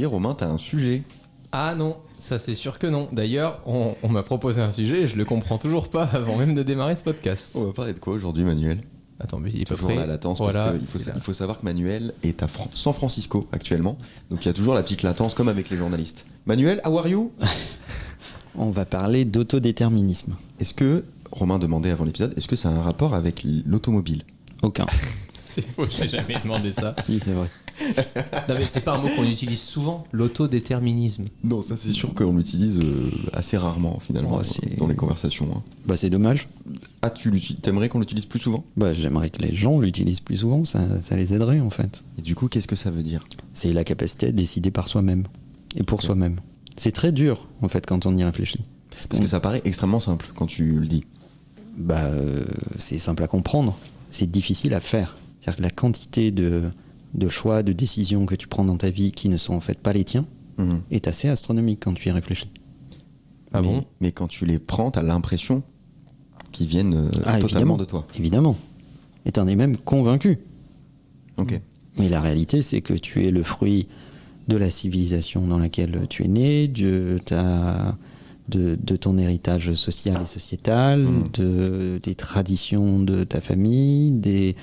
Romain, t'as un sujet. Ah non, ça c'est sûr que non. D'ailleurs, on m'a proposé un sujet et je le comprends toujours pas avant même de démarrer ce podcast. On va parler de quoi aujourd'hui, Manuel? Attends, mais il est pas Toujours prêt. la latence, Voilà, parce qu'il faut savoir que Manuel est à San Francisco actuellement. Donc il y a toujours la petite latence comme avec les journalistes. Manuel, how are you? On va parler d'autodéterminisme. Est-ce que, Romain demandait avant l'épisode, est-ce que ça a un rapport avec l'automobile? Aucun. C'est faux, j'ai jamais demandé ça. Si, c'est vrai. Non mais c'est pas un mot qu'on utilise souvent, l'autodéterminisme. Non, ça c'est sûr qu'on l'utilise assez rarement finalement dans les conversations. Hein. Bah c'est dommage. Ah, t'aimerais qu'on l'utilise plus souvent? Bah j'aimerais que les gens l'utilisent plus souvent, ça les aiderait en fait. Et du coup, qu'est-ce que ça veut dire? C'est la capacité de décider par soi-même et pour soi-même. C'est très dur en fait quand on y réfléchit. Parce que ça paraît extrêmement simple quand tu le dis. Bah c'est simple à comprendre, c'est difficile à faire. C'est-à-dire que la quantité de choix, de décisions que tu prends dans ta vie qui ne sont en fait pas les tiens est assez astronomique quand tu y réfléchis. Ah bon? Mais quand tu les prends, t'as l'impression qu'ils viennent totalement évidemment, de toi. Évidemment. Et t'en es même convaincu. Ok. Mais la réalité, c'est que tu es le fruit de la civilisation dans laquelle tu es né, de ton héritage social et sociétal, des traditions de ta famille, des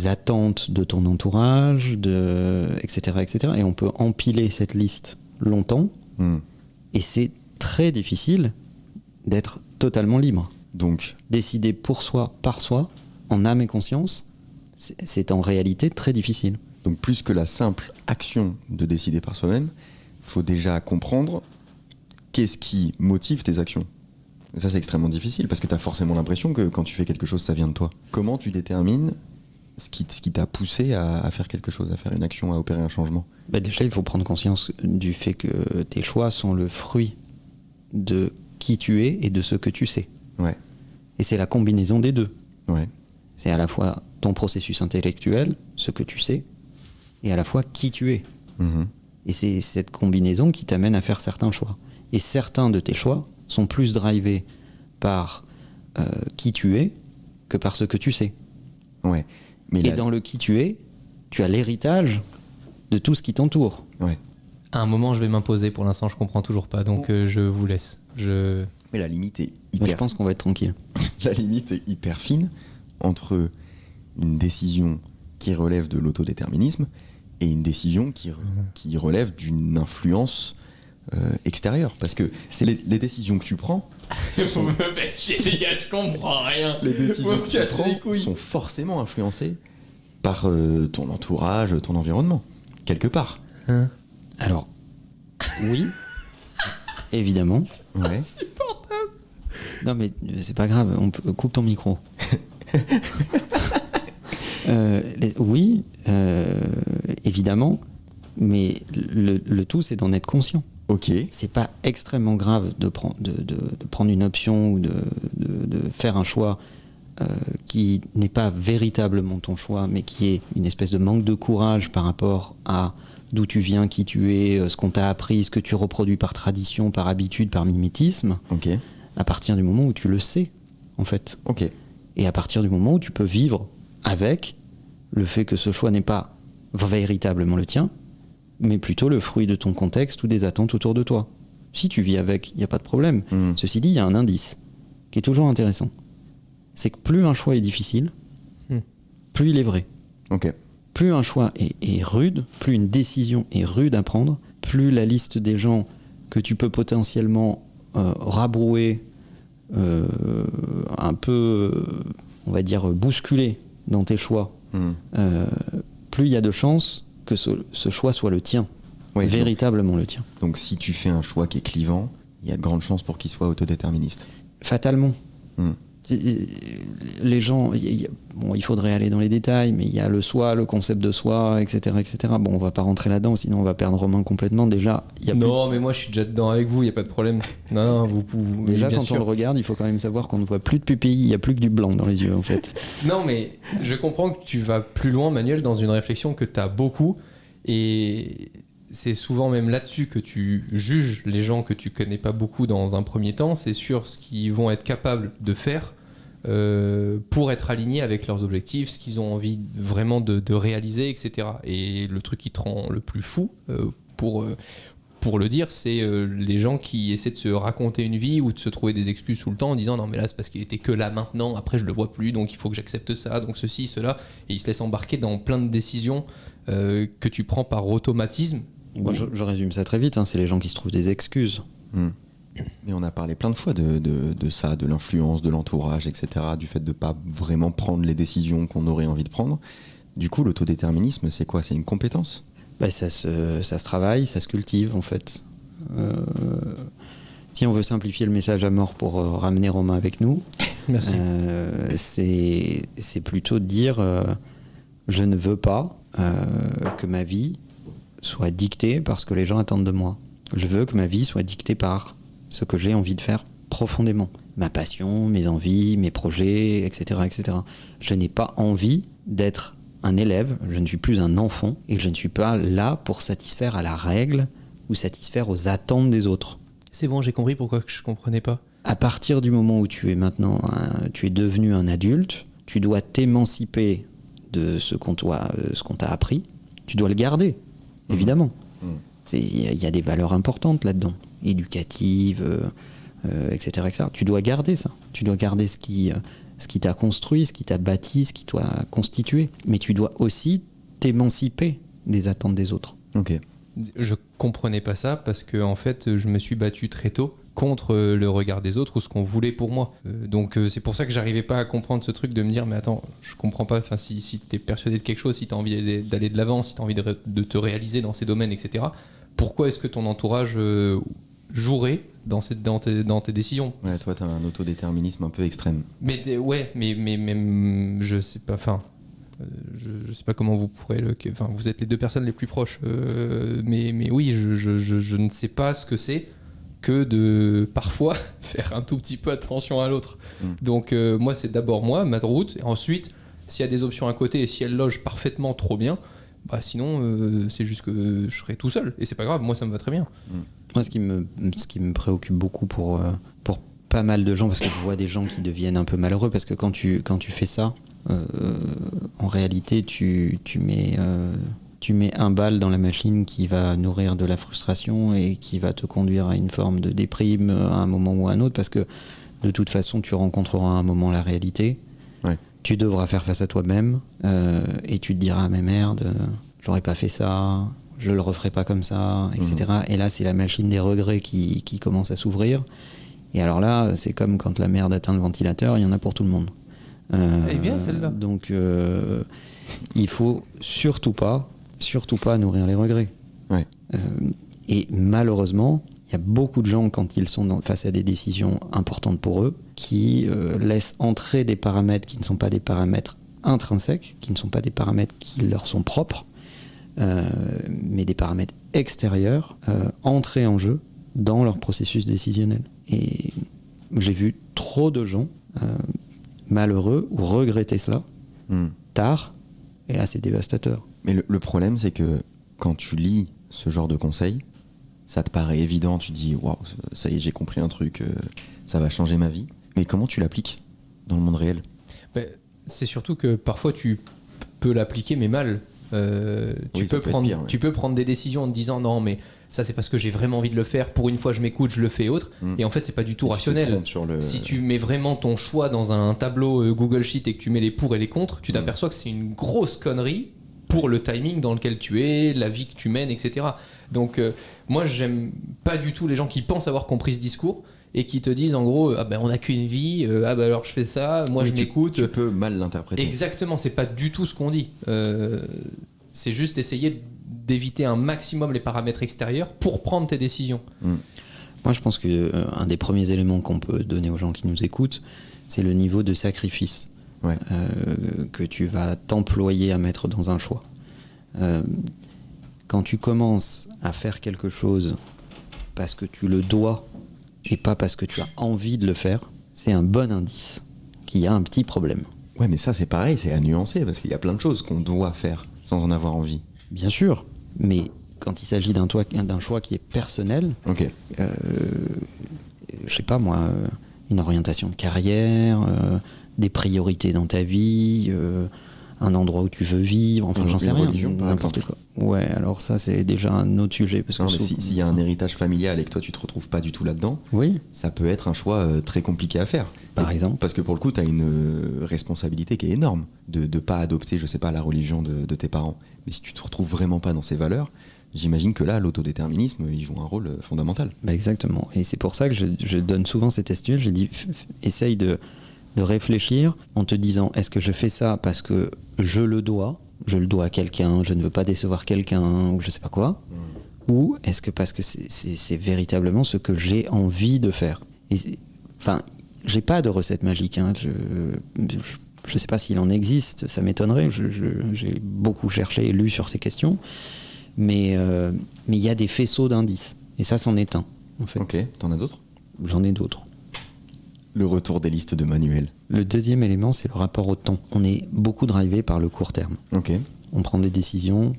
attentes de ton entourage, etc., etc. Et on peut empiler cette liste longtemps, et c'est très difficile d'être totalement libre. Donc, décider pour soi, par soi, en âme et conscience, c'est en réalité très difficile. Donc plus que la simple action de décider par soi-même, faut déjà comprendre qu'est-ce qui motive tes actions. Et ça c'est extrêmement difficile parce que tu as forcément l'impression que quand tu fais quelque chose, ça vient de toi. Comment tu détermines ce qui t'a poussé à faire quelque chose, à faire une action, à opérer un changement? Bah déjà, il faut prendre conscience du fait que tes choix sont le fruit de qui tu es et de ce que tu sais. Ouais. Et c'est la combinaison des deux. Ouais. C'est à la fois ton processus intellectuel, ce que tu sais, et à la fois qui tu es. Et c'est cette combinaison qui t'amène à faire certains choix. Et certains de tes choix sont plus drivés par qui tu es que par ce que tu sais. Ouais. Mais et dans le qui tu es, tu as l'héritage de tout ce qui t'entoure. Ouais. À un moment, je vais m'imposer. Pour l'instant, je comprends toujours pas, donc je vous laisse. Mais la limite est hyper... Je pense qu'on va être tranquille. La limite est hyper fine entre une décision qui relève de l'autodéterminisme et une décision qui relève d'une influence extérieure. Parce que les décisions que tu prends... Vous me faites chier, les gars, je comprends rien. Les décisions que tu prends sont forcément influencées par ton entourage, ton environnement, quelque part. Alors, oui, évidemment. Ouais. Insupportable. Non mais c'est pas grave, coupe ton micro. Oui, évidemment, mais le tout c'est d'en être conscient. Ok. C'est pas extrêmement grave de prendre une option ou de faire un choix qui n'est pas véritablement ton choix, mais qui est une espèce de manque de courage par rapport à d'où tu viens, qui tu es, ce qu'on t'a appris, ce que tu reproduis par tradition, par habitude, par mimétisme. Ok. À partir du moment où tu le sais, en fait. Ok. Et à partir du moment où tu peux vivre avec le fait que ce choix n'est pas véritablement le tien, mais plutôt le fruit de ton contexte ou des attentes autour de toi. Si tu vis avec, il n'y a pas de problème. Ceci dit, il y a un indice qui est toujours intéressant. C'est que plus un choix est difficile, plus il est vrai. Ok. Plus un choix est rude, plus une décision est rude à prendre, plus la liste des gens que tu peux potentiellement rabrouer, un peu, on va dire, bousculer dans tes choix, plus il y a de chances que ce choix soit le tien, véritablement le tien. Donc si tu fais un choix qui est clivant, il y a de grandes chances pour qu'il soit autodéterministe. Fatalement. Les gens, bon, il faudrait aller dans les détails, mais il y a le soi, le concept de soi, etc., etc. Bon, on va pas rentrer là-dedans, sinon on va perdre Romain complètement. Déjà, mais moi je suis déjà dedans avec vous, il y a pas de problème. Non, vous pouvez. Déjà, quand on le regarde, il faut quand même savoir qu'on ne voit plus de pupilles, il y a plus que du blanc dans les yeux, en fait. Non, mais je comprends que tu vas plus loin, Manuel, dans une réflexion que tu as beaucoup, et c'est souvent même là-dessus que tu juges les gens que tu connais pas beaucoup dans un premier temps. C'est sur ce qu'ils vont être capables de faire pour être alignés avec leurs objectifs, ce qu'ils ont envie vraiment de réaliser, etc. Et le truc qui te rend le plus fou, pour le dire, c'est les gens qui essaient de se raconter une vie ou de se trouver des excuses tout le temps en disant non mais là c'est parce qu'il était que là maintenant, après je le vois plus donc il faut que j'accepte ça, donc ceci, cela, et ils se laissent embarquer dans plein de décisions que tu prends par automatisme. Moi, je résume ça très vite, hein, c'est les gens qui se trouvent des excuses. Mais on a parlé plein de fois de ça, de l'influence, de l'entourage, etc., du fait de ne pas vraiment prendre les décisions qu'on aurait envie de prendre. Du coup, l'autodéterminisme, c'est quoi? C'est une compétence? Ça se travaille, ça se cultive en fait. Si on veut simplifier le message à mort pour ramener Romain avec nous, Merci. C'est plutôt de dire je ne veux pas que ma vie soit dictée par ce que les gens attendent de moi. Je veux que ma vie soit dictée par ce que j'ai envie de faire profondément. Ma passion, mes envies, mes projets, etc. etc. Je n'ai pas envie d'être un élève, je ne suis plus un enfant et je ne suis pas là pour satisfaire à la règle ou satisfaire aux attentes des autres. C'est bon, j'ai compris pourquoi je comprenais pas. À partir du moment où tu es maintenant, tu es devenu un adulte, tu dois t'émanciper de ce qu'on t'a appris. Tu dois le garder, évidemment. Il y a des valeurs importantes là-dedans, éducatives, etc., etc. Tu dois garder ça. Tu dois garder ce qui t'a construit, ce qui t'a bâti, ce qui t'a constitué. Mais tu dois aussi t'émanciper des attentes des autres. Ok. Je comprenais pas ça parce que en fait, je me suis battu très tôt contre le regard des autres ou ce qu'on voulait pour moi. Donc c'est pour ça que j'arrivais pas à comprendre ce truc de me dire mais attends, je comprends pas, enfin, si t'es persuadé de quelque chose, si t'as envie d'aller de l'avant, si t'as envie de te réaliser dans ces domaines, etc., pourquoi est-ce que ton entourage jouerait dans tes décisions? Ouais, toi, t'as un autodéterminisme un peu extrême. Mais même, je sais pas, enfin, je sais pas comment vous pourrez enfin, vous êtes les deux personnes les plus proches, mais oui, je ne sais pas ce que c'est que de parfois faire un tout petit peu attention à l'autre. Donc moi, c'est d'abord moi, ma route, et ensuite, s'il y a des options à côté et si elles logent parfaitement trop bien, bah sinon c'est juste que je serai tout seul et c'est pas grave, moi ça me va très bien. Moi, ce qui me préoccupe beaucoup pour pas mal de gens, parce que je vois des gens qui deviennent un peu malheureux, parce que quand tu fais ça, en réalité, tu mets un bal dans la machine qui va nourrir de la frustration et qui va te conduire à une forme de déprime à un moment ou à un autre, parce que de toute façon, tu rencontreras à un moment la réalité. Ouais. Tu devras faire face à toi-même et tu te diras mais merde, j'aurais pas fait ça, je le referai pas comme ça, etc. Et là, c'est la machine des regrets qui commence à s'ouvrir. Et alors là, c'est comme quand la merde atteint le ventilateur, il y en a pour tout le monde. Eh bien, celle-là. Donc, il faut surtout pas nourrir les regrets. Ouais. Et malheureusement, il y a beaucoup de gens, quand ils sont face à des décisions importantes pour eux, qui laissent entrer des paramètres qui ne sont pas des paramètres intrinsèques, qui ne sont pas des paramètres qui leur sont propres, mais des paramètres extérieurs, entrer en jeu dans leur processus décisionnel. Et j'ai vu trop de gens malheureux ou regretter cela tard, et là c'est dévastateur. Mais le problème, c'est que quand tu lis ce genre de conseils, ça te paraît évident, tu dis waouh, ça y est, j'ai compris un truc, ça va changer ma vie. Mais comment tu l'appliques dans le monde réel? C'est surtout que parfois tu peux l'appliquer, mais mal. Tu peux prendre des décisions en te disant non, mais ça c'est parce que j'ai vraiment envie de le faire, pour une fois je m'écoute, je le fais autre. Et en fait, c'est pas du tout rationnel. Si tu mets vraiment ton choix dans un tableau Google Sheet et que tu mets les pour et les contre, tu t'aperçois que c'est une grosse connerie pour le timing dans lequel tu es, la vie que tu mènes, etc. Donc moi j'aime pas du tout les gens qui pensent avoir compris ce discours et qui te disent en gros ah ben on n'a qu'une vie, ah ben alors je fais ça, moi je m'écoute. Tu peux mal l'interpréter. Exactement, c'est pas du tout ce qu'on dit. C'est juste essayer d'éviter un maximum les paramètres extérieurs pour prendre tes décisions. Moi je pense que un des premiers éléments qu'on peut donner aux gens qui nous écoutent, c'est le niveau de sacrifice que tu vas t'employer à mettre dans un choix. Quand tu commences à faire quelque chose parce que tu le dois et pas parce que tu as envie de le faire, c'est un bon indice qu'il y a un petit problème. Ouais, mais ça c'est pareil, c'est à nuancer, parce qu'il y a plein de choses qu'on doit faire sans en avoir envie. Bien sûr, mais quand il s'agit d'un choix qui est personnel, je sais pas moi, une orientation de carrière, des priorités dans ta vie, un endroit où tu veux vivre, enfin j'en sais rien, religion, n'importe quoi. Ouais, alors ça, c'est déjà un autre sujet. Parce que Non, mais s'il y a un héritage familial et que toi, tu te retrouves pas du tout là-dedans, oui, ça peut être un choix très compliqué à faire. par exemple. Parce que pour le coup, tu as une responsabilité qui est énorme de ne pas adopter, je sais pas, la religion de tes parents. Mais si tu te retrouves vraiment pas dans ces valeurs, j'imagine que là, l'autodéterminisme, il joue un rôle fondamental. Bah exactement. Et c'est pour ça que je donne souvent cette astuce. Je dis, essaye de réfléchir en te disant, est-ce que je fais ça parce que je le dois à quelqu'un, je ne veux pas décevoir quelqu'un, ou je sais pas quoi, ou est-ce que parce que c'est véritablement ce que j'ai envie de faire. Enfin, j'ai pas de recette magique, hein. Je sais pas s'il en existe, ça m'étonnerait. J'ai beaucoup cherché et lu sur ces questions, mais il y a des faisceaux d'indices, et ça, c'en est un, en fait. Ok, t'en as d'autres ? J'en ai d'autres. Le retour des listes de manuels. Le deuxième élément, c'est le rapport au temps. On est beaucoup drivé par le court terme. Ok. On prend des décisions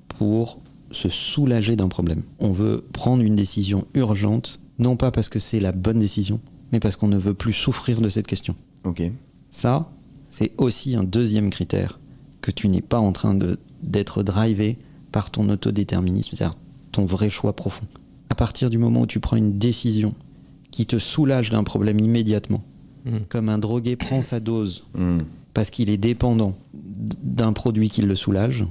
pour se soulager d'un problème. On veut prendre une décision urgente, non pas parce que c'est la bonne décision, mais parce qu'on ne veut plus souffrir de cette question. Ok. Ça, c'est aussi un deuxième critère, que tu n'es pas en train d'être drivé par ton autodéterminisme, c'est-à-dire ton vrai choix profond. À partir du moment où tu prends une décision qui te soulage d'un problème immédiatement, comme un drogué prend sa dose parce qu'il est dépendant d'un produit qui le soulage,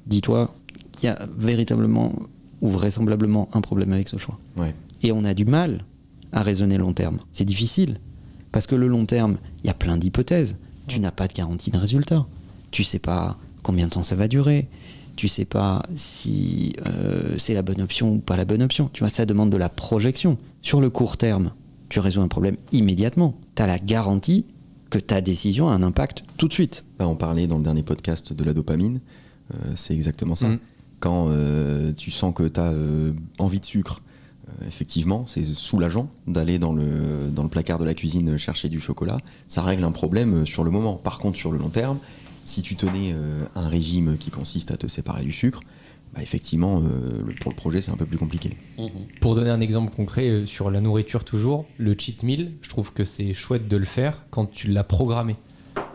dis-toi qu'il y a véritablement ou vraisemblablement un problème avec ce choix. Ouais. Et on a du mal à raisonner long terme. C'est difficile, parce que le long terme, il y a plein d'hypothèses. Tu n'as pas de garantie de résultat. Tu sais pas combien de temps ça va durer. Tu sais pas si c'est la bonne option ou pas la bonne option. Tu vois, ça demande de la projection. Sur le court terme, tu résous un problème immédiatement. Tu as la garantie que ta décision a un impact tout de suite. Bah, on parlait dans le dernier podcast de la dopamine. C'est exactement ça. Quand tu sens que tu as envie de sucre, effectivement, c'est soulageant d'aller dans le placard de la cuisine chercher du chocolat. Ça règle un problème sur le moment. Par contre, sur le long terme, si tu tenais un régime qui consiste à te séparer du sucre, bah effectivement, pour le projet, c'est un peu plus compliqué. Pour donner un exemple concret sur la nourriture toujours, le cheat meal, je trouve que c'est chouette de le faire quand tu l'as programmé.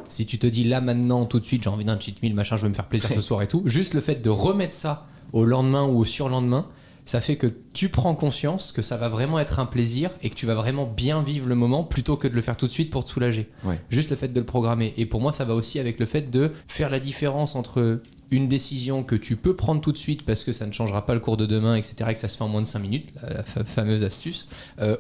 Si tu te dis là maintenant, tout de suite, j'ai envie d'un cheat meal, machin, je veux me faire plaisir ce soir et tout, juste le fait de remettre ça au lendemain ou au surlendemain, ça fait que tu prends conscience que ça va vraiment être un plaisir et que tu vas vraiment bien vivre le moment plutôt que de le faire tout de suite pour te soulager. Ouais. Juste le fait de le programmer. Et pour moi, ça va aussi avec le fait de faire la différence entre une décision que tu peux prendre tout de suite parce que ça ne changera pas le cours de demain, etc., et que ça se fait en moins de 5 minutes, la fameuse astuce,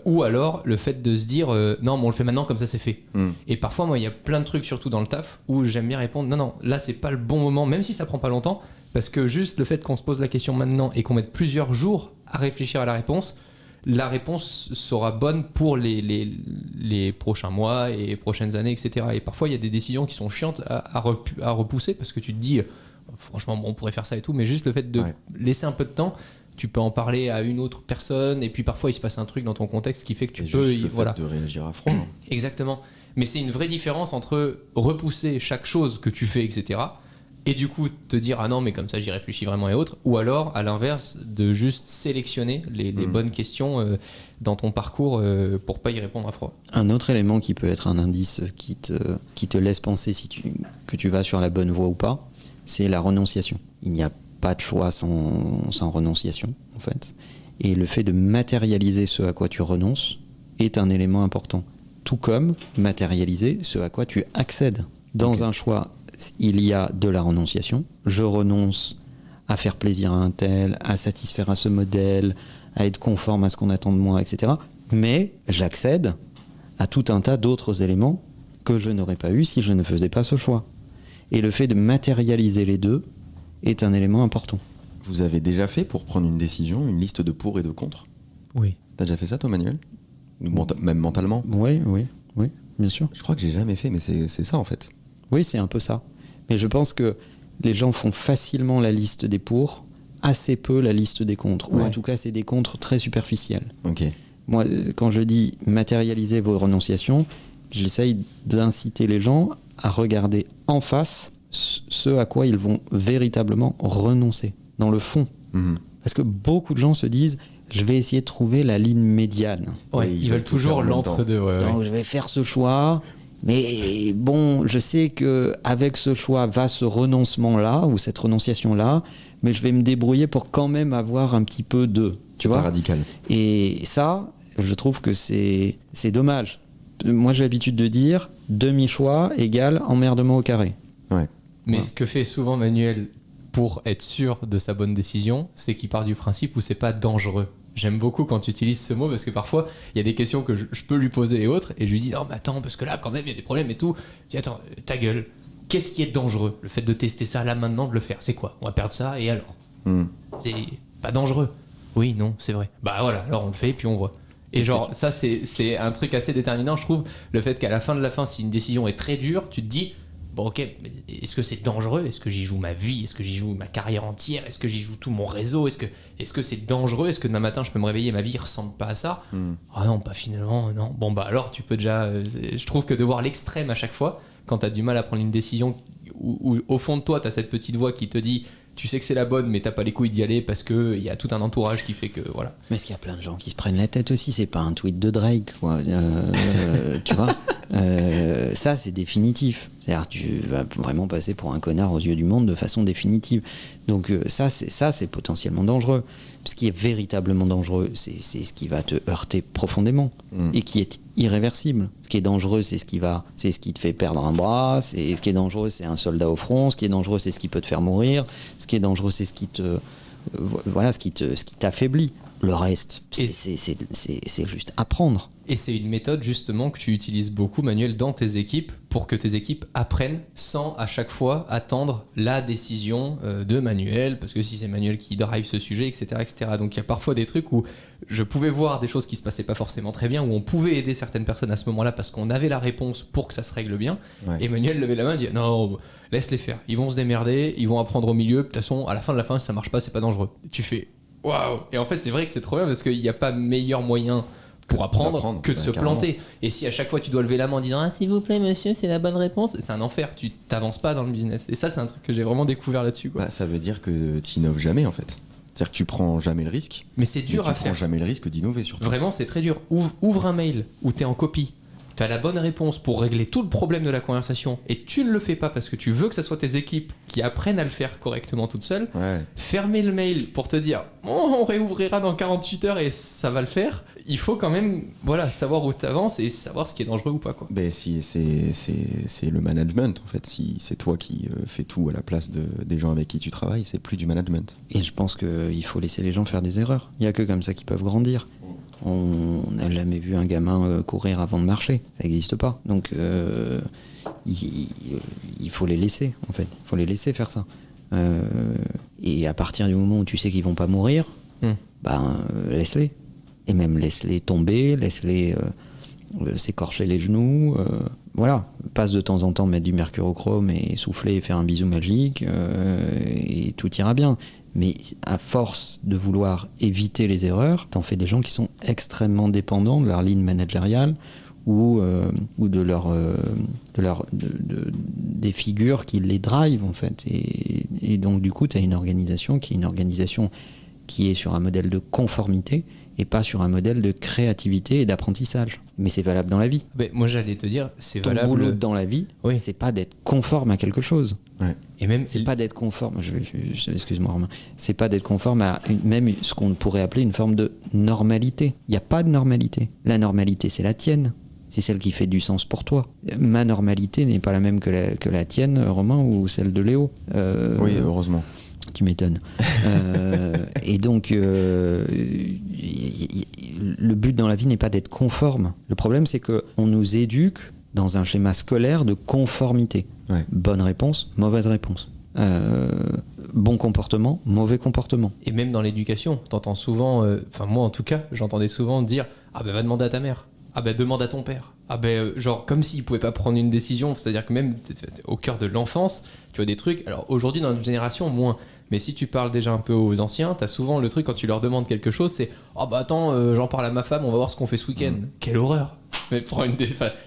ou alors le fait de se dire non, mais on le fait maintenant, comme ça c'est fait. Et parfois, moi, il y a plein de trucs, surtout dans le taf, où j'aime bien répondre non, là c'est pas le bon moment, même si ça prend pas longtemps, parce que juste le fait qu'on se pose la question maintenant et qu'on mette plusieurs jours à réfléchir à la réponse sera bonne pour les prochains mois et prochaines années, etc. Et parfois, il y a des décisions qui sont chiantes à repousser parce que tu te dis, franchement, bon, on pourrait faire ça et tout, mais juste le fait de laisser un peu de temps, tu peux en parler à une autre personne, et puis parfois, il se passe un truc dans ton contexte qui fait que tu peux... Juste le fait de réagir à froid. Exactement. Mais c'est une vraie différence entre repousser chaque chose que tu fais, etc., et du coup te dire ah non mais comme ça j'y réfléchis vraiment et autres, ou alors à l'inverse de juste sélectionner les bonnes questions dans ton parcours pour pas y répondre à froid. Un autre élément qui peut être un indice qui te laisse penser que tu vas sur la bonne voie ou pas, c'est la renonciation. Il n'y a pas de choix sans renonciation en fait, et le fait de matérialiser ce à quoi tu renonces est un élément important, tout comme matérialiser ce à quoi tu accèdes. Dans un choix, il y a de la renonciation. Je renonce à faire plaisir à un tel, à satisfaire à ce modèle, à être conforme à ce qu'on attend de moi, etc. Mais j'accède à tout un tas d'autres éléments que je n'aurais pas eu si je ne faisais pas ce choix. Et le fait de matérialiser les deux est un élément important. Vous avez déjà fait, pour prendre une décision, une liste de pour et de contre ? Oui. T'as déjà fait ça, toi, Manuel ? Même mentalement ? Oui, bien sûr. Je crois que j'ai jamais fait, mais c'est ça, en fait. Oui, c'est un peu ça. Mais je pense que les gens font facilement la liste des pour, assez peu la liste des contre. Ou en tout cas, c'est des contre très superficiels. Ok. Moi, quand je dis matérialiser vos renonciations, j'essaye d'inciter les gens à regarder en face ce à quoi ils vont véritablement renoncer, dans le fond. Parce que beaucoup de gens se disent je vais essayer de trouver la ligne médiane. Ouais, ils veulent toujours l'entre-deux. Donc je vais faire ce choix Mais bon, je sais qu'avec ce choix va ce renoncement-là, ou cette renonciation-là, mais je vais me débrouiller pour quand même avoir un petit peu de... Tu vois ? Pas radical. Et ça, je trouve que c'est dommage. Moi, j'ai l'habitude de dire demi-choix égale emmerdement au carré. Ouais. Mais ce que fait souvent Manuel pour être sûr de sa bonne décision, c'est qu'il part du principe où c'est pas dangereux. J'aime beaucoup quand tu utilises ce mot parce que parfois il y a des questions que je peux lui poser et autres et je lui dis non mais attends parce que là quand même il y a des problèmes et tout. Je dis attends ta gueule, qu'est-ce qui est dangereux? Le fait de tester ça là maintenant, de le faire, c'est quoi? On va perdre ça et alors? C'est pas dangereux. Oui non c'est vrai. Bah voilà alors on le fait et puis on voit. Et genre ça c'est un truc assez déterminant je trouve, le fait qu'à la fin si une décision est très dure tu te dis bon ok, mais est-ce que c'est dangereux? Est-ce que j'y joue ma vie? Est-ce que j'y joue ma carrière entière? Est-ce que j'y joue tout mon réseau? Est-ce que c'est dangereux? Est-ce que demain matin je peux me réveiller et ma vie ressemble pas à ça? Ah non, pas finalement, non. Bon bah alors tu peux déjà... je trouve que de voir l'extrême à chaque fois, quand t'as du mal à prendre une décision où au fond de toi t'as cette petite voix qui te dit tu sais que c'est la bonne mais t'as pas les couilles d'y aller parce que il y a tout un entourage qui fait que voilà. Mais est-ce qu'il y a plein de gens qui se prennent la tête aussi? C'est pas un tweet de Drake, quoi. Tu vois, ça c'est définitif. C'est-à-dire tu vas vraiment passer pour un connard aux yeux du monde de façon définitive. Donc ça c'est potentiellement dangereux. Ce qui est véritablement dangereux, c'est ce qui va te heurter profondément et qui est irréversible. Ce qui est dangereux, c'est ce qui te fait perdre un bras. Ce qui est dangereux, c'est un soldat au front. Ce qui est dangereux, c'est ce qui peut te faire mourir. Ce qui est dangereux, c'est ce qui t'affaiblit. Le reste, c'est juste apprendre. Et c'est une méthode justement que tu utilises beaucoup, Manuel, dans tes équipes pour que tes équipes apprennent sans à chaque fois attendre la décision de Manuel, parce que si c'est Manuel qui drive ce sujet, etc., etc. Donc il y a parfois des trucs où je pouvais voir des choses qui se passaient pas forcément très bien, où on pouvait aider certaines personnes à ce moment-là parce qu'on avait la réponse pour que ça se règle bien. Ouais. Et Manuel levait la main et dit non, laisse les faire, ils vont se démerder, ils vont apprendre au milieu, de toute façon à la fin de la fin si ça marche pas c'est pas dangereux. Et tu fais waouh! Et en fait, c'est vrai que c'est trop bien parce qu'il n'y a pas meilleur moyen pour apprendre que de se planter. Et si à chaque fois tu dois lever la main en disant ah, s'il vous plaît, monsieur, c'est la bonne réponse, c'est un enfer. Tu t'avances pas dans le business. Et ça, c'est un truc que j'ai vraiment découvert là-dessus, quoi. Bah, ça veut dire que tu innoves jamais en fait. C'est-à-dire que tu prends jamais le risque. Mais c'est dur à faire. Tu prends jamais le risque d'innover surtout. Vraiment, c'est très dur. Ouvre un mail où tu es en copie. Tu as la bonne réponse pour régler tout le problème de la conversation et tu ne le fais pas parce que tu veux que ce soit tes équipes qui apprennent à le faire correctement toutes seules. Ouais. Fermer le mail pour te dire on réouvrira dans 48 heures et ça va le faire. Il faut quand même savoir où tu avances et savoir ce qui est dangereux ou pas, quoi. Ben, si, c'est le management en fait. Si c'est toi qui fais tout à la place des gens avec qui tu travailles, c'est plus du management. Et je pense qu'il faut laisser les gens faire des erreurs. Il n'y a que comme ça qu'ils peuvent grandir. On n'a jamais vu un gamin courir avant de marcher, ça n'existe pas. Donc il faut les laisser, en fait. Il faut les laisser faire ça. Et à partir du moment où tu sais qu'ils vont pas mourir, laisse-les. Et même laisse-les tomber, laisse-les s'écorcher les genoux. Voilà, passe de temps en temps mettre du mercurochrome et souffler et faire un bisou magique et tout ira bien. Mais à force de vouloir éviter les erreurs, t'en fais des gens qui sont extrêmement dépendants de leur ligne managériale ou des figures qui les drivent en fait. Et donc du coup, t'as une organisation qui est sur un modèle de conformité et pas sur un modèle de créativité et d'apprentissage. Mais c'est valable dans la vie. Mais moi j'allais te dire, c'est ton valable. Ton boulot dans la vie, oui. C'est pas d'être conforme à quelque chose. Ouais. Et même c'est pas d'être conforme. Excuse-moi Romain. C'est pas d'être conforme à même ce qu'on pourrait appeler une forme de normalité. Il n'y a pas de normalité. La normalité, c'est la tienne. C'est celle qui fait du sens pour toi. Ma normalité n'est pas la même que la tienne, Romain, ou celle de Léo. Oui, heureusement. Tu m'étonnes. Et donc, le but dans la vie n'est pas d'être conforme. Le problème, c'est qu'on nous éduque dans un schéma scolaire de conformité. Ouais. Bonne réponse, mauvaise réponse. Bon comportement, mauvais comportement. Et même dans l'éducation, t'entends souvent, moi en tout cas, j'entendais souvent dire « Ah ben va demander à ta mère ». Ah ben demande à ton père. Ah ben genre comme s'il pouvait pas prendre une décision, c'est-à-dire que même au cœur de l'enfance, tu vois des trucs. Alors aujourd'hui dans notre génération moins, mais si tu parles déjà un peu aux anciens, t'as souvent le truc quand tu leur demandes quelque chose, c'est oh bah attends, j'en parle à ma femme, on va voir ce qu'on fait ce week-end. Quelle horreur. Mais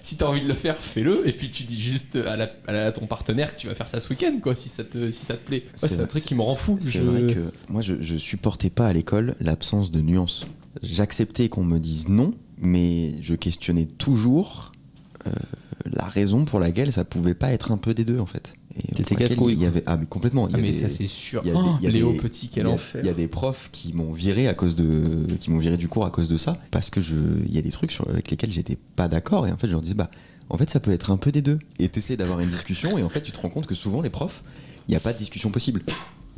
si t'as envie de le faire, fais-le et puis tu dis juste à ton partenaire que tu vas faire ça ce week-end quoi, si ça te plaît. Ouais, c'est un truc qui me rend fou. C'est vrai que moi je supportais pas à l'école l'absence de nuances. J'acceptais qu'on me dise non, mais je questionnais toujours la raison pour laquelle ça pouvait pas être un peu des deux en fait. C'était casse-couille. Mais complètement. Mais ça c'est sûr. Il y a Léo des- Petit, quel il y a- enfer. Il y a des profs qui m'ont viré qui m'ont viré du cours à cause de ça, parce que il y a des trucs avec lesquels j'étais pas d'accord, et en fait je leur disais en fait ça peut être un peu des deux. Et t'essaies d'avoir une discussion, et en fait tu te rends compte que souvent les profs, il n'y a pas de discussion possible.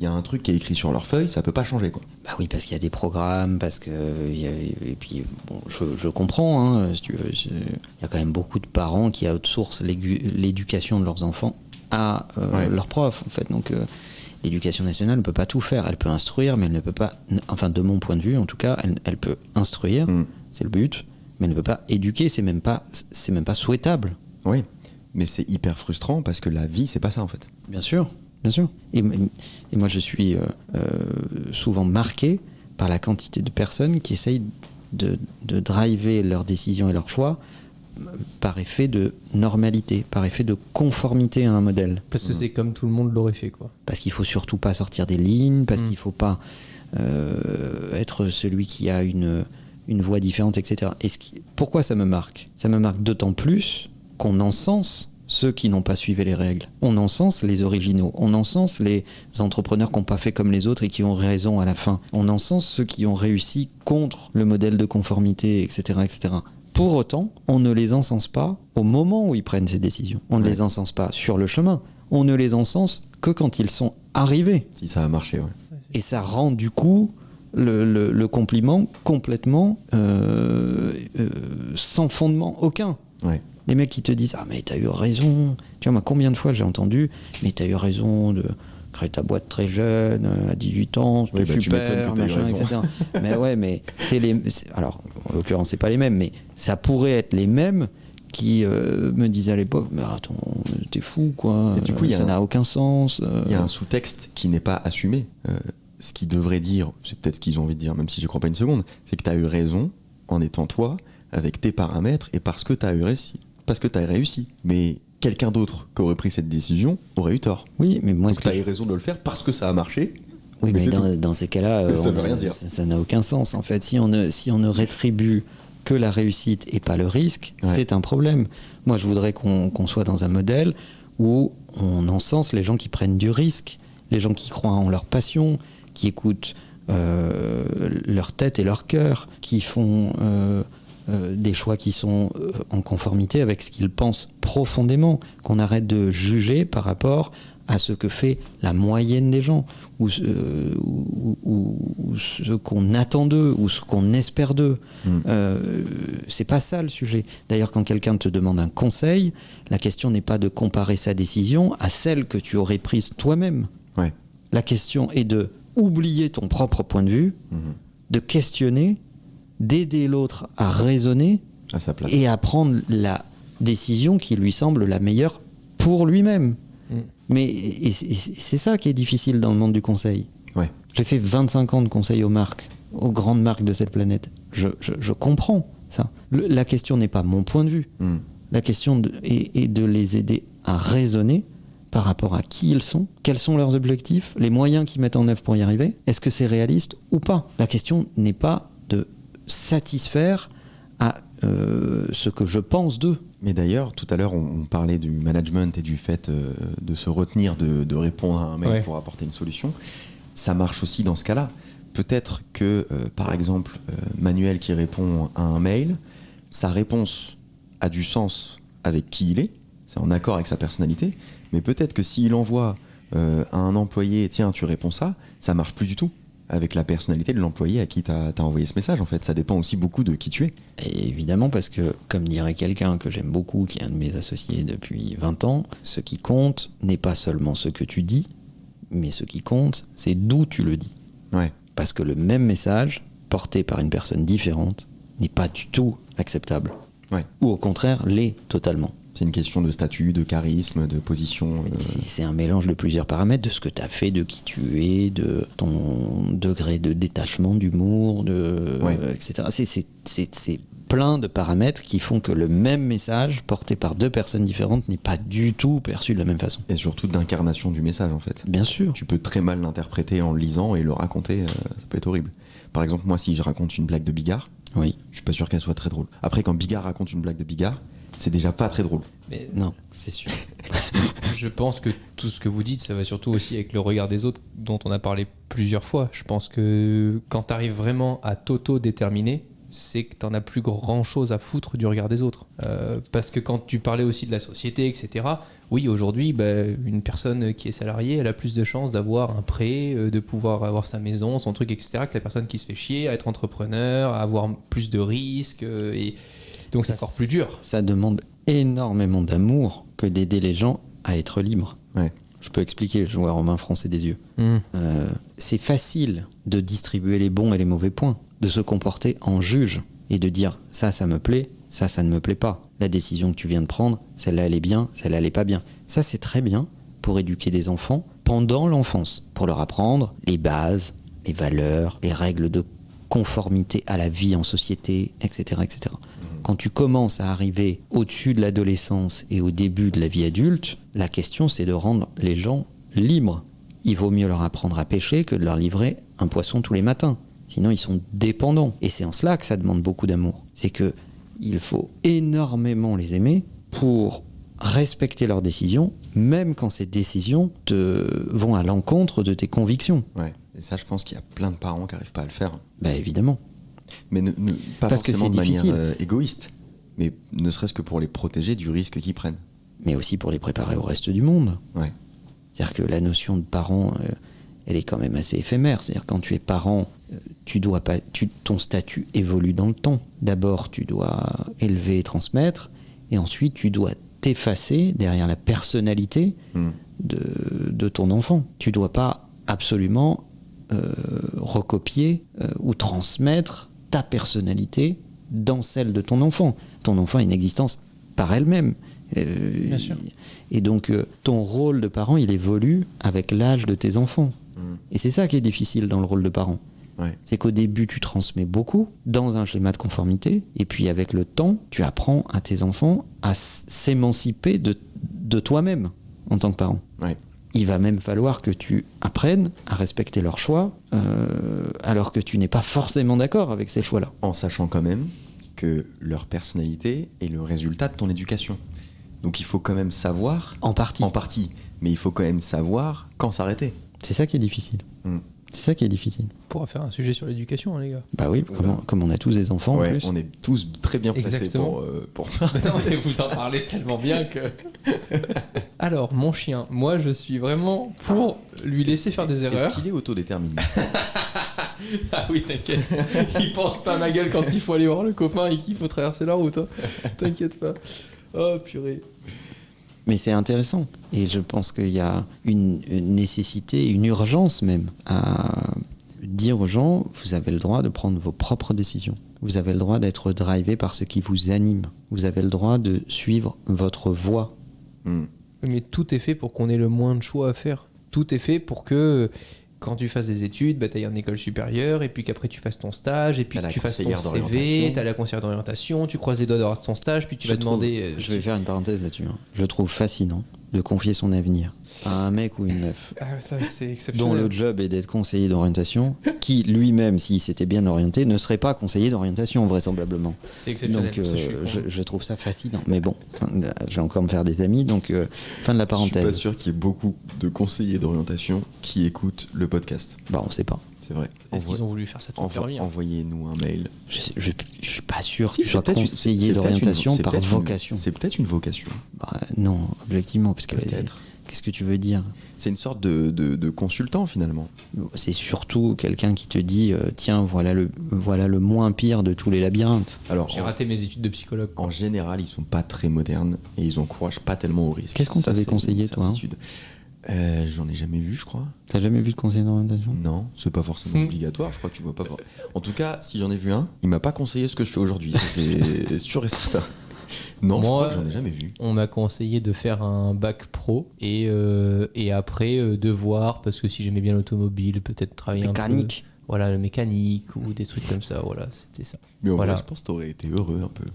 Il y a un truc qui est écrit sur leur feuille, ça peut pas changer quoi. Bah oui, parce qu'il y a des programmes, parce que et puis bon, je comprends, hein, si tu veux, il y a quand même beaucoup de parents qui outsourcent l'éducation de leurs enfants à leurs profs en fait. Donc l'éducation nationale ne peut pas tout faire. Elle peut instruire, mais elle ne peut pas, enfin de mon point de vue en tout cas, elle peut instruire, c'est le but, mais elle ne peut pas éduquer. C'est même pas souhaitable. Oui, mais c'est hyper frustrant parce que la vie c'est pas ça en fait. Bien sûr. Bien sûr. Et moi, je suis souvent marqué par la quantité de personnes qui essayent de driver leurs décisions et leurs choix par effet de normalité, par effet de conformité à un modèle. Parce que c'est comme tout le monde l'aurait fait, quoi. Parce qu'il faut surtout pas sortir des lignes, parce qu'il faut pas être celui qui a une voix différente, etc. Pourquoi ça me marque ? Ça me marque d'autant plus qu'on encense ceux qui n'ont pas suivi les règles. On encense les originaux. On encense les entrepreneurs qui n'ont pas fait comme les autres et qui ont raison à la fin. On encense ceux qui ont réussi contre le modèle de conformité, etc., etc. Pour autant, on ne les encense pas au moment où ils prennent ces décisions. On ne les encense pas sur le chemin. On ne les encense que quand ils sont arrivés. Si ça a marché, ouais. Et ça rend du coup le compliment complètement sans fondement aucun. Ouais. Les mecs qui te disent « Ah mais t'as eu raison !» Tu vois, moi combien de fois j'ai entendu « Mais t'as eu raison de créer ta boîte très jeune, à 18 ans, c'était tu super, m'étonnes que t'aies eu machin, raison. etc. » Mais ouais, mais alors, en l'occurrence, c'est pas les mêmes, mais ça pourrait être les mêmes qui me disaient à l'époque « Mais attends, t'es fou, quoi, Et du coup, ça n'a aucun sens. » Il y a un sous-texte qui n'est pas assumé. Ce qu'ils devraient dire, c'est peut-être ce qu'ils ont envie de dire, même si je ne crois pas une seconde, c'est que tu as eu raison en étant toi, avec tes paramètres, et parce que tu as eu réussi. Parce que tu as réussi. Mais quelqu'un d'autre qui aurait pris cette décision aurait eu tort. Oui, mais moi, donc tu as eu raison de le faire parce que ça a marché. Oui, mais c'est dans ces cas-là, ça veut rien dire. Ça n'a aucun sens. En fait, si on ne rétribue que la réussite et pas le risque, c'est un problème. Moi, je voudrais qu'on soit dans un modèle où on encense les gens qui prennent du risque, les gens qui croient en leur passion, qui écoutent leur tête et leur cœur, qui font des choix qui sont en conformité avec ce qu'ils pensent profondément, qu'on arrête de juger par rapport à ce que fait la moyenne des gens, ou ce qu'on attend d'eux, ou ce qu'on espère d'eux. C'est pas ça le sujet. D'ailleurs, quand quelqu'un te demande un conseil, la question n'est pas de comparer sa décision à celle que tu aurais prise toi-même. Ouais. La question est de oublier ton propre point de vue, de questionner, d'aider l'autre à raisonner À sa place. et à prendre la décision qui lui semble la meilleure pour lui-même. Mais c'est ça qui est difficile dans le monde du conseil. Ouais. J'ai fait 25 ans de conseil aux marques, aux grandes marques de cette planète. Je comprends ça. La question n'est pas mon point de vue. La question est de les aider à raisonner par rapport à qui ils sont, quels sont leurs objectifs, les moyens qu'ils mettent en œuvre pour y arriver. Est-ce que c'est réaliste ou pas ? La question n'est pas de satisfaire à ce que je pense d'eux. Mais d'ailleurs, tout à l'heure, on parlait du management et du fait de se retenir de répondre à un mail pour apporter une solution. Ça marche aussi dans ce cas-là. Peut-être que, par exemple, Manuel qui répond à un mail, sa réponse a du sens avec qui il est, c'est en accord avec sa personnalité, mais peut-être que s'il envoie à un employé « Tiens, tu réponds ça », ça marche plus du tout avec la personnalité de l'employé à qui t'as envoyé ce message. En fait, ça dépend aussi beaucoup de qui tu es. Et évidemment, parce que, comme dirait quelqu'un que j'aime beaucoup, qui est un de mes associés depuis 20 ans, ce qui compte n'est pas seulement ce que tu dis, mais ce qui compte, c'est d'où tu le dis. Ouais. Parce que le même message, porté par une personne différente, n'est pas du tout acceptable. Ouais. Ou au contraire, l'est totalement. C'est une question de statut, de charisme, de position. C'est un mélange de plusieurs paramètres, de ce que tu as fait, de qui tu es, de ton degré de détachement, d'humour, etc. C'est plein de paramètres qui font que le même message, porté par deux personnes différentes, n'est pas du tout perçu de la même façon. Et surtout d'incarnation du message, en fait. Bien sûr. Tu peux très mal l'interpréter en le lisant et le raconter, ça peut être horrible. Par exemple, moi, si je raconte une blague de Bigard, Oui. Je suis pas sûr qu'elle soit très drôle. Après, quand Bigard raconte une blague de Bigard, c'est déjà pas très drôle. Mais Non, c'est sûr. je pense que tout ce que vous dites, ça va surtout aussi avec le regard des autres, dont on a parlé plusieurs fois. Je pense que quand tu arrives vraiment à t'auto-déterminer, c'est que tu n'en as plus grand-chose à foutre du regard des autres. Parce que quand tu parlais aussi de la société, etc., oui, aujourd'hui, une personne qui est salariée, elle a plus de chances d'avoir un prêt, de pouvoir avoir sa maison, son truc, etc., que la personne qui se fait chier, à être entrepreneur, à avoir plus de risques. Et donc, c'est encore plus dur. Ça demande énormément d'amour que d'aider les gens à être libres. Ouais. Je peux expliquer, je vois Romain froncer des yeux. C'est facile de distribuer les bons et les mauvais points, de se comporter en juge et de dire ça me plaît, ça ne me plaît pas. La décision que tu viens de prendre, celle-là elle est bien, celle-là elle est pas bien. Ça c'est très bien pour éduquer des enfants pendant l'enfance, pour leur apprendre les bases, les valeurs, les règles de conformité à la vie en société, etc. etc. Quand tu commences à arriver au-dessus de l'adolescence et au début de la vie adulte, la question c'est de rendre les gens libres. Il vaut mieux leur apprendre à pêcher que de leur livrer un poisson tous les matins. Sinon, ils sont dépendants. Et c'est en cela que ça demande beaucoup d'amour. C'est que il faut énormément les aimer pour respecter leurs décisions, même quand ces décisions vont à l'encontre de tes convictions. Ouais. Et ça, je pense qu'il y a plein de parents qui n'arrivent pas à le faire. Bah évidemment. Mais pas Parce que forcément de c'est difficile. manière égoïste, mais ne serait-ce que pour les protéger du risque qu'ils prennent. Mais aussi pour les préparer au reste du monde. Ouais. C'est-à-dire que la notion de parent, elle est quand même assez éphémère. C'est-à-dire quand tu es parent, ton statut évolue dans le temps. D'abord, tu dois élever et transmettre, et ensuite, tu dois t'effacer derrière la personnalité de ton enfant. Tu dois pas absolument recopier ou transmettre ta personnalité dans celle de ton enfant. Ton enfant a une existence par elle-même. Bien sûr. Et donc, ton rôle de parent, il évolue avec l'âge de tes enfants. Et c'est ça qui est difficile dans le rôle de parent. Ouais. C'est qu'au début, tu transmets beaucoup dans un schéma de conformité, et puis avec le temps, tu apprends à tes enfants à s'émanciper de toi-même en tant que parent. Ouais. Il va même falloir que tu apprennes à respecter leurs choix, alors que tu n'es pas forcément d'accord avec ces choix-là. En sachant quand même que leur personnalité est le résultat de ton éducation. Donc il faut quand même savoir... En partie. Mais il faut quand même savoir quand s'arrêter. C'est ça qui est difficile. C'est ça qui est difficile. On pourra faire un sujet sur l'éducation, hein, les gars. Bah oui, comme on a tous des enfants Ouais, en plus. on est tous très bien placés Exactement. pour... Non, mais vous en parlez tellement bien que... Alors, mon chien, moi, je suis vraiment pour lui laisser faire des erreurs. Est-ce qu'il est autodéterministe? Ah oui, t'inquiète. Il pense pas à ma gueule quand il faut aller voir le copain et qu'il faut traverser la route. Hein. T'inquiète pas. Oh, purée. Mais c'est intéressant. Et je pense qu'il y a une nécessité, une urgence même, à dire aux gens, vous avez le droit de prendre vos propres décisions. Vous avez le droit d'être drivé par ce qui vous anime. Vous avez le droit de suivre votre voie. Mais tout est fait pour qu'on ait le moins de choix à faire. Tout est fait pour que... Quand tu fasses des études, tu ailles en école supérieure, et puis qu'après tu fasses ton stage, et puis que tu fasses ton CV, tu as la conseillère d'orientation, tu croises les doigts d'avoir ton stage, puis tu vas demander... Je vais faire une parenthèse là-dessus. Je trouve fascinant de confier son avenir à un mec ou une meuf Ah, ça, c'est exceptionnel. dont le job est d'être conseiller d'orientation, qui lui-même, s'il s'était bien orienté, ne serait pas conseiller d'orientation vraisemblablement. C'est exceptionnel. Donc ça, je trouve ça fascinant. Mais bon, je vais encore me faire des amis, donc fin de la Je parenthèse. suis pas sûr qu'il y ait beaucoup de conseillers d'orientation qui écoutent le podcast. Bah on sait pas. C'est vrai. Est-ce qu'ils ont voulu faire ça tout leur vie, hein. Envoyez-nous un mail. Je suis pas sûr Si, que tu sois c'est peut-être conseiller c'est peut-être d'orientation une- c'est par peut-être une- vocation. C'est peut-être une vocation. Bah, non, objectivement, parce que Peut-être. qu'est-ce que tu veux dire? C'est une sorte de consultant finalement. C'est surtout quelqu'un qui te dit tiens, voilà le moins pire de tous les labyrinthes. Alors, J'ai raté mes études de psychologue. en général, ils sont pas très modernes et ils encouragent pas tellement au risque. Qu'est-ce qu'on Ça, t'avait c'est conseillé, une toi, hein certitude. J'en ai jamais vu, je crois. T'as jamais vu de conseiller d'orientation? Non, c'est pas forcément obligatoire. Je crois que tu vois pas. En tout cas, si j'en ai vu un, il m'a pas conseillé ce que je fais aujourd'hui. Ça, c'est sûr et certain. Non, je Moi, crois que j'en ai jamais vu. On m'a conseillé de faire un bac pro et après de voir, parce que si j'aimais bien l'automobile, peut-être travailler un peu... Mécanique. Voilà, le mécanique ou des trucs comme ça, voilà, c'était ça. Mais en Voilà. vrai, je pense que t'aurais été heureux un peu.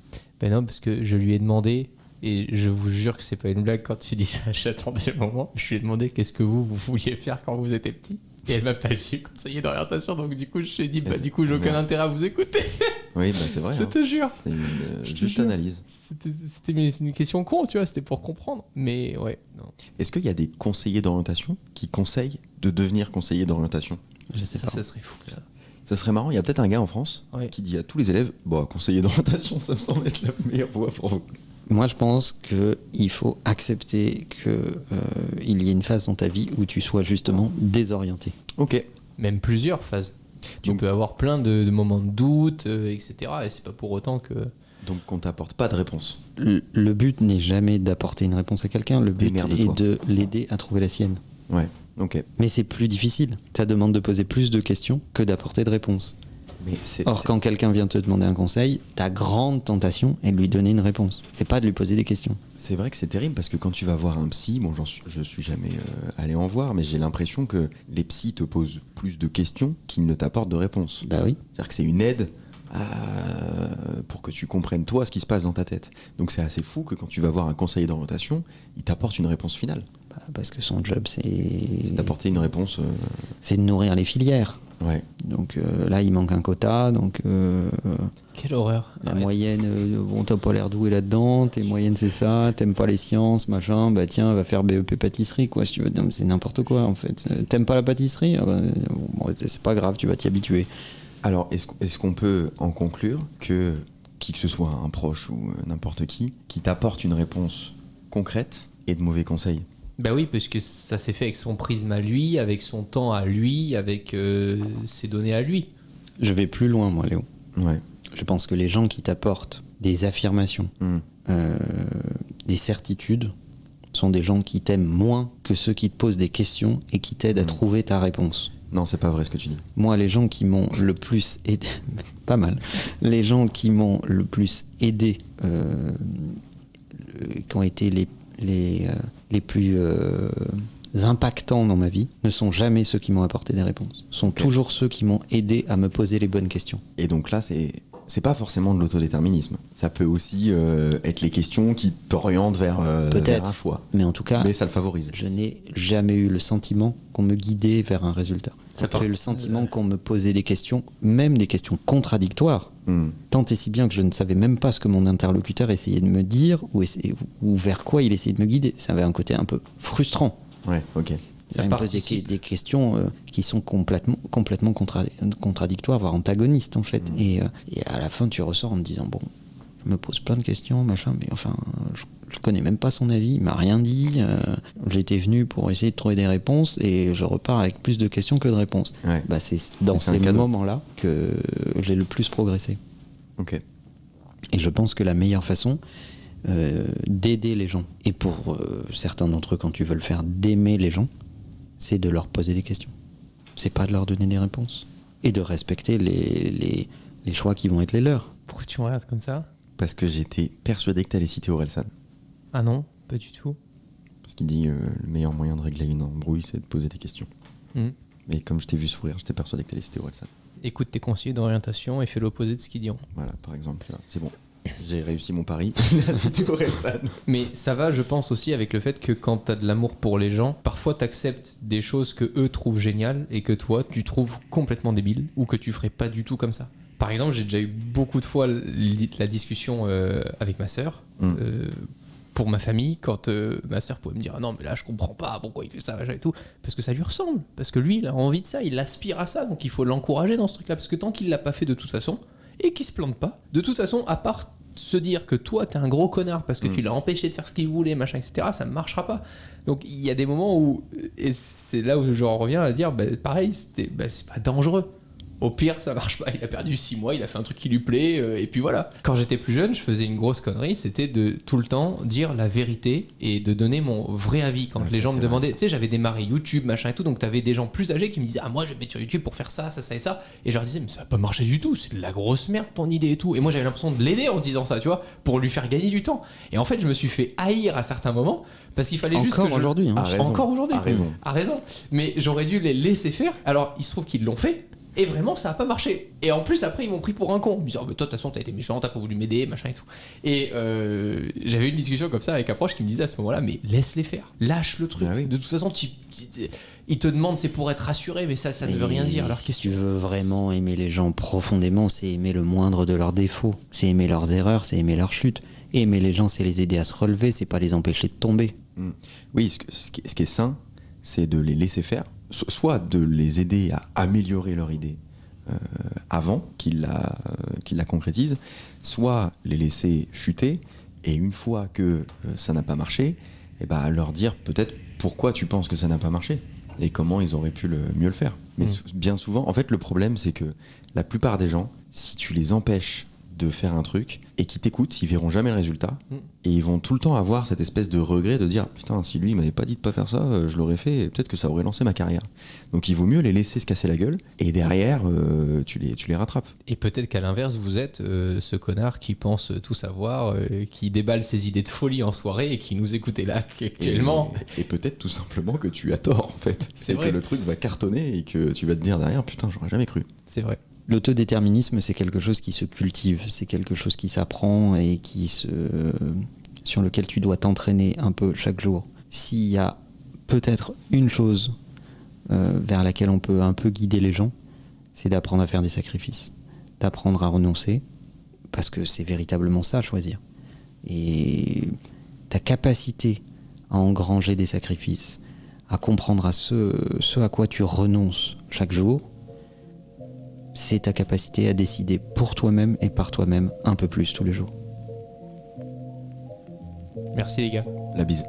Ben non, parce que je lui ai demandé, et je vous jure que c'est pas une blague quand tu dis ça, j'attendais le moment, je lui ai demandé qu'est-ce que vous vouliez faire quand vous étiez petit. Et elle m'a pas dit conseiller d'orientation, donc du coup je lui ai dit, bah du coup j'ai aucun intérêt à vous écouter. Oui, bah, c'est vrai. Je hein. te jure. C'est une Je te juste jure. analyse. C'était une question con, tu vois, c'était pour comprendre. Mais ouais, non. Est-ce qu'il y a des conseillers d'orientation qui conseillent de devenir conseiller d'orientation? Je sais pas. Ça serait fou, ça. Ça serait marrant. Il y a peut-être un gars en France Ouais. qui dit à tous les élèves, bon, conseiller d'orientation, ça me semble être la meilleure voie pour vous. Moi, je pense qu'il faut accepter qu'il y ait une phase dans ta vie où tu sois justement désorienté. Ok. Même plusieurs phases. Tu Donc- peux avoir plein de moments de doute, etc. Et c'est pas pour autant que. Donc qu'on t'apporte pas de réponse. Le but n'est jamais d'apporter une réponse à quelqu'un, le but Démerde-toi. est de l'aider à trouver la sienne. Ouais. Ok. Mais c'est plus difficile. Ça demande de poser plus de questions que d'apporter de réponses. Mais c'est. Or, quand quelqu'un vient te demander un conseil, ta grande tentation est de lui donner une réponse. C'est pas de lui poser des questions. C'est vrai que c'est terrible parce que quand tu vas voir un psy, bon, je suis jamais allé en voir, mais j'ai l'impression que les psys te posent plus de questions qu'ils ne t'apportent de réponses. Bah oui. C'est-à-dire que c'est une aide pour que tu comprennes toi ce qui se passe dans ta tête. Donc c'est assez fou que quand tu vas voir un conseiller d'orientation, il t'apporte une réponse finale. Bah, parce que son job, C'est c'est d'apporter une réponse. c'est de nourrir les filières. Ouais. Donc là, il manque un quota. Donc Quelle horreur. la Arrête. moyenne, bon, t'as pas l'air doué là-dedans. Tes moyennes, c'est ça. T'aimes pas les sciences, machin. Bah tiens, va faire BEP pâtisserie, quoi, si tu veux. Non, mais c'est n'importe quoi, en fait. T'aimes pas la pâtisserie? Ah bah, bon, c'est pas grave, tu vas t'y habituer. Alors, est-ce qu'on peut en conclure que qui que ce soit, un proche ou n'importe qui t'apporte une réponse concrète et de mauvais conseils? Bah oui, parce que ça s'est fait avec son prisme à lui, avec son temps à lui, avec ses données à lui. Je vais plus loin, moi, Léo. Ouais. Je pense que les gens qui t'apportent des affirmations, Hmm. des certitudes, sont des gens qui t'aiment moins que ceux qui te posent des questions et qui t'aident à trouver ta réponse. Non, c'est pas vrai ce que tu dis. Moi, les gens qui m'ont le plus aidé, pas mal, les gens qui m'ont le plus aidé, qui ont été les plus impactants dans ma vie, ne sont jamais ceux qui m'ont apporté des réponses. Sont Ok. toujours ceux qui m'ont aidé à me poser les bonnes questions. Et donc là, c'est pas forcément de l'autodéterminisme. Ça peut aussi être les questions qui t'orientent vers Peut-être. un choix. Mais en tout cas, Mais ça le favorise. je n'ai jamais eu le sentiment qu'on me guidait vers un résultat. Ça part- J'ai eu le sentiment qu'on me posait des questions, même des questions contradictoires, Hmm. tant et si bien que je ne savais même pas ce que mon interlocuteur essayait de me dire ou vers quoi il essayait de me guider. Ça avait un côté un peu frustrant. Ouais, ok. Ça Il me pose participe. des questions qui sont complètement contradictoires, voire antagonistes en fait. Et à la fin, tu ressors en te disant, bon, je me pose plein de questions, machin, mais enfin, je connais même pas son avis, il m'a rien dit. J'étais venu pour essayer de trouver des réponses et je repars avec plus de questions que de réponses. Ouais. Bah, c'est dans Et c'est un ces cadeau. moments-là que j'ai le plus progressé. Ok. Et je pense que la meilleure façon d'aider les gens, et pour certains d'entre eux, quand tu veux le faire, d'aimer les gens, c'est de leur poser des questions. C'est pas de leur donner des réponses. Et de respecter les choix qui vont être les leurs. Pourquoi tu me regardes comme ça? Parce que j'étais persuadé que t'allais citer Orelsan. Ah non, pas du tout. Parce qu'il dit le meilleur moyen de régler une embrouille, c'est de poser des questions. Hmm. Mais comme je t'ai vu sourire, j'étais persuadé que t'allais citer Orelsan. Écoute tes conseillers d'orientation et fais l'opposé de ce qu'ils diront. Voilà, par exemple. Là. C'est bon. J'ai réussi mon pari. Il a cité Orelsan. Mais ça va, je pense aussi, avec le fait que quand t'as de l'amour pour les gens, parfois t'acceptes des choses que eux trouvent géniales et que toi tu trouves complètement débiles ou que tu ferais pas du tout comme ça. Par exemple, j'ai déjà eu beaucoup de fois la discussion avec ma sœur pour ma famille, quand ma sœur pouvait me dire ah non mais là je comprends pas pourquoi il fait ça machin et tout, parce que ça lui ressemble, parce que lui il a envie de ça, il aspire à ça, donc il faut l'encourager dans ce truc là, parce que tant qu'il l'a pas fait de toute façon et qu'il se plante pas, de toute façon, à part se dire que toi t'es un gros connard parce que tu l'as empêché de faire ce qu'il voulait machin etc, ça ne marchera pas. Donc il y a des moments où, et c'est là où j'en reviens à dire bah, pareil, c'est pas dangereux. Au pire, ça marche pas. Il a perdu 6 mois, il a fait un truc qui lui plaît, et puis voilà. Quand j'étais plus jeune, je faisais une grosse connerie, c'était de tout le temps dire la vérité et de donner mon vrai avis. Quand les gens me demandaient, tu sais, j'avais démarré YouTube, machin et tout, donc t'avais des gens plus âgés qui me disaient, ah, moi je vais me mettre sur YouTube pour faire ça, ça, ça et ça. Et je leur disais, mais ça va pas marcher du tout, c'est de la grosse merde ton idée et tout. Et moi j'avais l'impression de l'aider en disant ça, tu vois, pour lui faire gagner du temps. Et en fait, je me suis fait haïr à certains moments parce qu'il fallait juste que Encore aujourd'hui. Hein. Ah, raison. Encore aujourd'hui. A raison. A raison. Mais j'aurais dû les laisser faire. Alors, il se trouve qu'ils l'ont fait. Et vraiment, ça a pas marché. Et en plus, après, ils m'ont pris pour un con. Ils me disaient, oh, mais toi, de toute façon, t'as été méchant, t'as pas voulu m'aider, machin et tout. Et j'avais une discussion comme ça avec un proche qui me disait à ce moment-là, mais laisse-les faire, lâche le truc. Ah oui. De toute façon, ils te demandent, c'est pour être rassuré, mais ça ne veut rien dire. Alors, si tu veux vraiment aimer les gens profondément, c'est aimer le moindre de leurs défauts, c'est aimer leurs erreurs, c'est aimer leurs chutes. Et aimer les gens, c'est les aider à se relever, c'est pas les empêcher de tomber. Oui, ce qui est sain, c'est de les laisser faire, soit de les aider à améliorer leur idée avant qu'ils la concrétisent, soit les laisser chuter, et une fois que ça n'a pas marché, et leur dire peut-être pourquoi tu penses que ça n'a pas marché, et comment ils auraient pu mieux le faire. Mais bien souvent, en fait, le problème, c'est que la plupart des gens, si tu les empêches de faire un truc et qui t'écoutent, ils verront jamais le résultat et ils vont tout le temps avoir cette espèce de regret de dire putain, si lui il m'avait pas dit de pas faire ça, je l'aurais fait et peut-être que ça aurait lancé ma carrière. Donc il vaut mieux les laisser se casser la gueule et derrière tu les rattrapes. Et peut-être qu'à l'inverse, vous êtes ce connard qui pense tout savoir, qui déballe ses idées de folie en soirée et qui nous écoute là actuellement. Et peut-être tout simplement que tu as tort en fait. C'est et vrai. Que le truc va cartonner et que tu vas te dire derrière putain, j'aurais jamais cru. C'est vrai. L'autodéterminisme, c'est quelque chose qui se cultive, c'est quelque chose qui s'apprend et sur lequel tu dois t'entraîner un peu chaque jour. S'il y a peut-être une chose vers laquelle on peut un peu guider les gens, c'est d'apprendre à faire des sacrifices, d'apprendre à renoncer, parce que c'est véritablement ça, choisir. Et ta capacité à engranger des sacrifices, à comprendre à ce à quoi tu renonces chaque jour, c'est ta capacité à décider pour toi-même et par toi-même un peu plus tous les jours. Merci les gars. La bise.